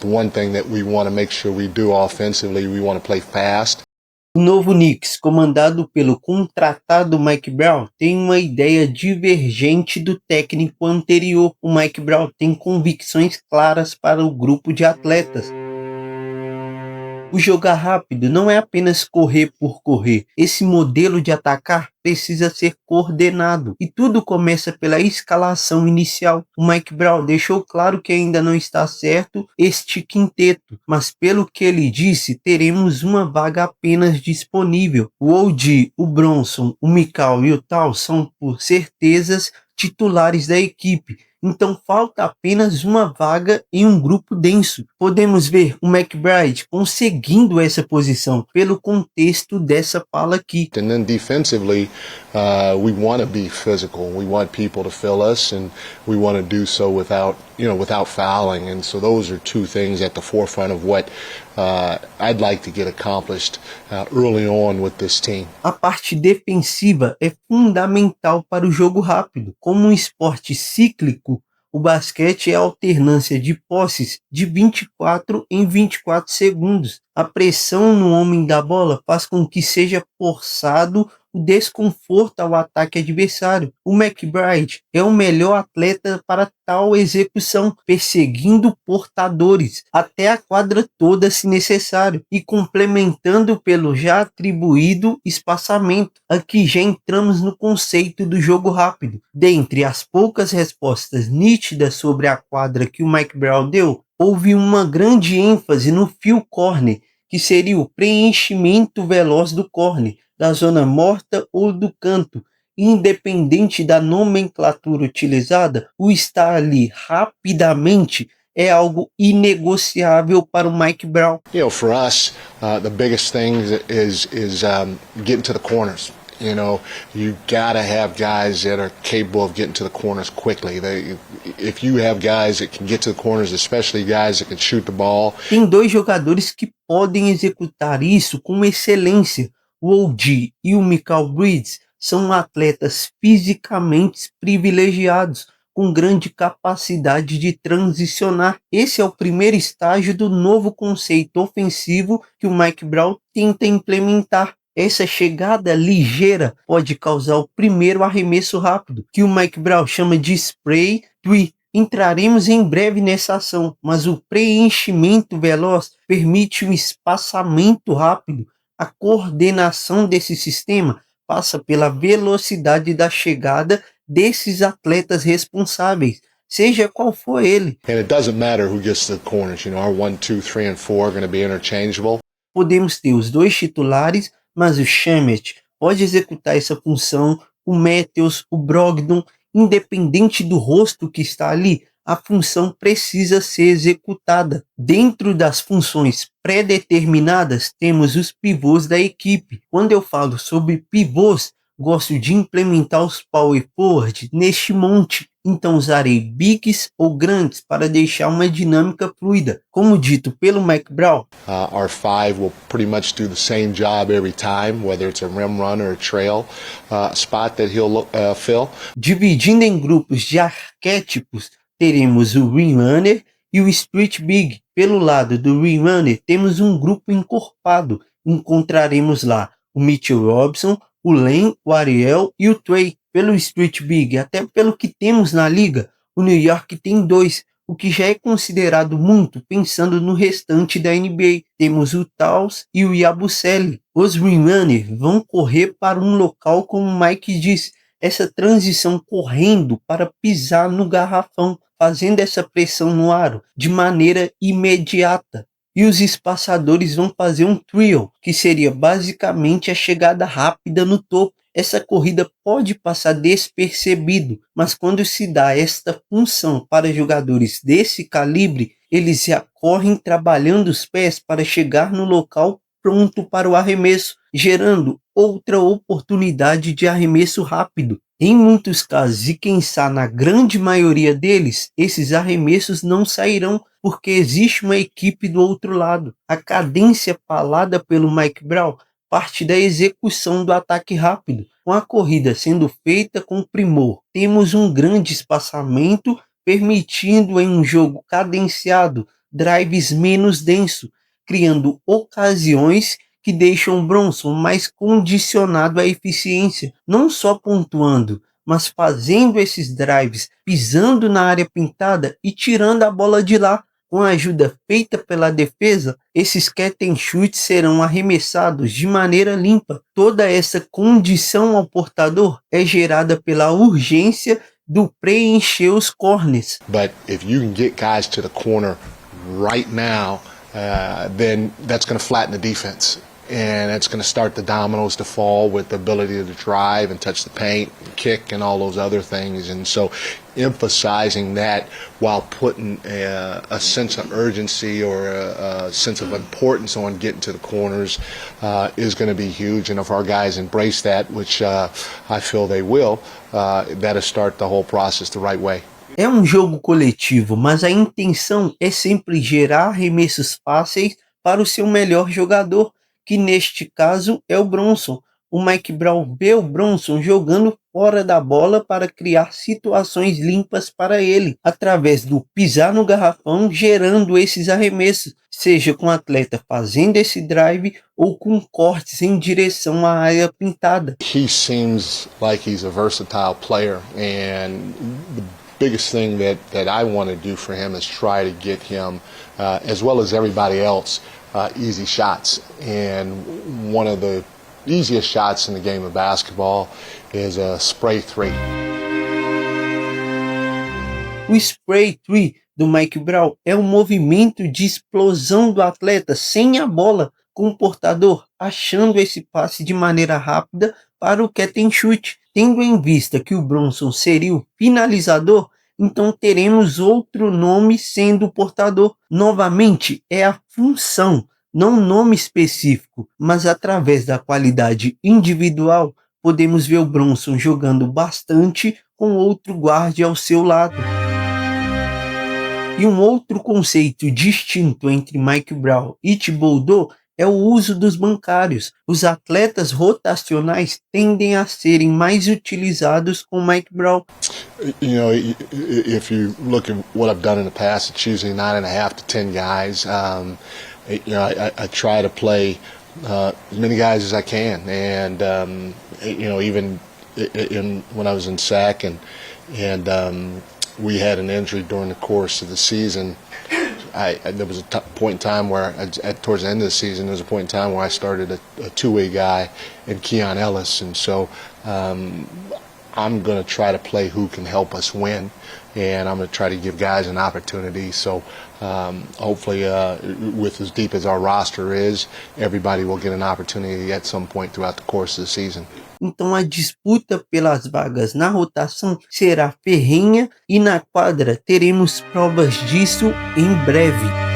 One thing that we want to make sure we do offensively, we want to play fast. O novo Knicks, comandado pelo contratado Mike Brown, tem uma ideia divergente do técnico anterior. O Mike Brown tem convicções claras para o grupo de atletas. O jogar rápido não é apenas correr por correr. Esse modelo de atacar precisa ser coordenado e tudo começa pela escalação inicial. O Mike Brown deixou claro que ainda não está certo este quinteto, mas pelo que ele disse, teremos uma vaga apenas disponível. O OG, o Bronson, o Mikal e o Tal são por certezas titulares da equipe. Então falta apenas uma vaga em um grupo denso. Podemos ver o McBride conseguindo essa posição pelo contexto dessa fala aqui. And then defensively, we want to be physical. We want people to fill us, and we want to do so without fouling. And so those are two things at the forefront of what I'd like to get accomplished early on with this team. A parte defensiva é fundamental para o jogo rápido. Como um esporte cíclico, o basquete é a alternância de posses de 24 em 24 segundos. A pressão no homem da bola faz com que seja forçado o desconforto ao ataque adversário. O McBride é o melhor atleta para tal execução, perseguindo portadores até a quadra toda se necessário e complementando pelo já atribuído espaçamento. Aqui já entramos no conceito do jogo rápido. Dentre as poucas respostas nítidas sobre a quadra que o Mike Brown deu, houve uma grande ênfase no field corner, que seria o preenchimento veloz do corner, da zona morta ou do canto. Independente da nomenclatura utilizada, o estar ali rapidamente é algo inegociável para o Mike Brown. You know, for us, the biggest thing is getting to the corners. You know, you gotta have guys that are capable of getting to the corners quickly. If you have guys that can get to the corners, especially guys that can shoot the ball. Tem dois jogadores que podem executar isso com excelência. O OG e o Mikal Bridges são atletas fisicamente privilegiados, com grande capacidade de transicionar. Esse é o primeiro estágio do novo conceito ofensivo que o Mike Brown tenta implementar. Essa chegada ligeira pode causar o primeiro arremesso rápido, que o Mike Brown chama de spray three. Entraremos em breve nessa ação, mas o preenchimento veloz permite um espaçamento rápido. A coordenação desse sistema passa pela velocidade da chegada desses atletas responsáveis, seja qual for ele. And it doesn't matter who gets to the corners. You know, our 1, 2, 3 and 4 are going to be interchangeable. Podemos ter os dois titulares, mas o Shamet pode executar essa função, o Matthews, o Brogdon, independente do rosto que está ali, a função precisa ser executada. Dentro das funções pré-determinadas, temos os pivôs da equipe. Quando eu falo sobre pivôs, gosto de implementar os power forward neste monte. Então usarei bigs ou grandes para deixar uma dinâmica fluida. Como dito pelo Mike Brown, Our five will pretty much do the same job every time, whether it's a rim run or a trail spot that he'll fill. Dividindo em grupos de arquétipos, teremos o rim runner e o street big. Pelo lado do rim runner, temos um grupo encorpado. Encontraremos lá o Mitchell Robinson, o Len, o Ariel e o Trey. Pelo street big, até pelo que temos na liga, o New York tem 2, o que já é considerado muito pensando no restante da NBA. Temos o Taus e o Yabusele. Os rim runners vão correr para um local, como o Mike disse, essa transição correndo para pisar no garrafão, fazendo essa pressão no aro de maneira imediata. E os espaçadores vão fazer um trio, que seria basicamente a chegada rápida no topo. Essa corrida pode passar despercebido, mas quando se dá esta função para jogadores desse calibre, eles já correm trabalhando os pés para chegar no local pronto para o arremesso, gerando outra oportunidade de arremesso rápido. Em muitos casos, e quem sabe na grande maioria deles, esses arremessos não sairão porque existe uma equipe do outro lado. A cadência falada pelo Mike Brown parte da execução do ataque rápido. Com a corrida sendo feita com primor, temos um grande espaçamento, permitindo em um jogo cadenciado drives menos densos, criando ocasiões que deixam o Bronson mais condicionado à eficiência, não só pontuando, mas fazendo esses drives, pisando na área pintada e tirando a bola de lá. Com a ajuda feita pela defesa, esses catch and shoot serão arremessados de maneira limpa. Toda essa condição ao portador é gerada pela urgência do preencher os corners. But if you can get guys to the corner right now, then that's going to flatten the defense. And it's going to start the dominoes to fall with the ability to drive and touch the paint, and kick, and all those other things. And so emphasizing that while putting a sense of urgency or a sense of importance on getting to the corners is going to be huge. And if our guys embrace that, which I feel they will, that'll start the whole process the right way. É um jogo coletivo, mas a intenção é sempre gerar arremessos fáceis para o seu melhor jogador, que neste caso é o Bronson. O Mike Brown vê o Bronson jogando fora da bola para criar situações limpas para ele, através do pisar no garrafão, gerando esses arremessos, seja com o atleta fazendo esse drive ou com cortes em direção à área pintada. He seems like he's a versatile player, and the biggest thing that I want to do for him is try to get him, as well as everybody else, easy shots. And one of the easiest shots in the game of basketball is a spray three. O spray three do Mike Brown é um movimento de explosão do atleta sem a bola, com o portador achando esse passe de maneira rápida para o catch and shoot. Tendo em vista que o Bronson seria o finalizador, então teremos outro nome sendo o portador. Novamente, é a função, não nome específico, mas através da qualidade individual, podemos ver o Bronson jogando bastante com outro guarde ao seu lado. E um outro conceito distinto entre Mike Brown e Thibodeau é o uso dos bancários. Os atletas rotacionais tendem a serem mais utilizados com Mike Brown. You know, if you look at what I've done in the past, it's usually 9.5 to 10 guys. You know, I try to play as many guys as I can, and you know, even when I was in SAC and we had an injury during the course of the season. There was a point in time where, towards the end of the season, there was a point in time where I started a two-way guy in Keon Ellis, and so I'm going to try to play who can help us win, and I'm going to try to give guys an opportunity. So hopefully, with as deep as our roster is, everybody will get an opportunity at some point throughout the course of the season. Então a disputa pelas vagas na rotação será ferrenha e na quadra teremos provas disso em breve.